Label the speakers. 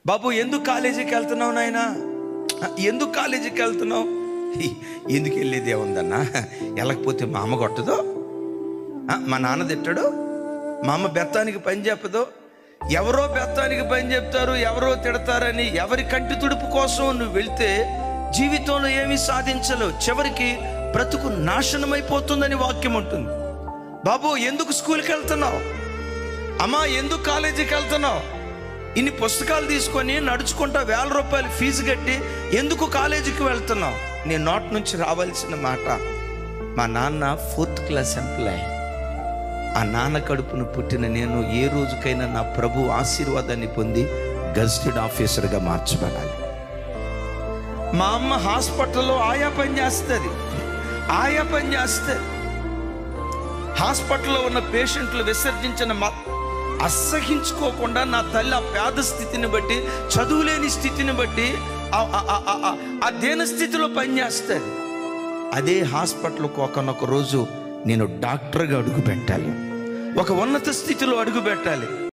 Speaker 1: బాబు ఎందుకు కాలేజీకి వెళ్తున్నావు నాయనా, ఎందుకు కాలేజీకి వెళ్తున్నావు? ఎందుకు వెళ్ళేది ఏముందన్నా, వెళ్ళకపోతే మా అమ్మ కొట్టదు, మా నాన్న తిట్టడు, మా అమ్మ బెత్తానికి పని చెప్పదు, ఎవరో బెత్తానికి పని చెప్తారు, ఎవరో తిడతారని ఎవరి కంటి తుడుపు కోసం నువ్వు వెళ్తే జీవితంలో ఏమీ సాధించలేవు, చివరికి బ్రతుకు నాశనమైపోతుందని వాక్యం ఉంటుంది. బాబు ఎందుకు స్కూల్కి వెళ్తున్నావు, అమ్మా ఎందుకు కాలేజీకి వెళ్తున్నావు? ఇన్ని పుస్తకాలు తీసుకొని నడుచుకుంటా 1000 రూపాయలు ఫీజు కట్టి ఎందుకు కాలేజీకి వెళ్తున్నావు? నీ నోట్ నుంచి రావాల్సిన మాట, మా నాన్న 4th క్లాస్ ఎంప్లాయ్. ఆ నాన్న కడుపును పుట్టిన నేను ఏ రోజుకైనా నా ప్రభు ఆశీర్వాదాన్ని పొంది గజిటెడ్ ఆఫీసర్గా మార్చబడాలి. మా అమ్మ హాస్పిటల్లో ఆయా పని చేస్తుంది. హాస్పిటల్లో ఉన్న పేషెంట్లు విసర్జించిన అసహించుకోకుండా నా తల్లి ఆ పేద స్థితిని బట్టి, చదువులేని స్థితిని బట్టి, ఆ దేన స్థితిలో పనిచేస్తుంది. అదే హాస్పిటల్కి ఒకనొక రోజు నేను డాక్టర్గా అడుగు పెట్టాలి, ఒక ఉన్నత స్థితిలో అడుగు పెట్టాలి.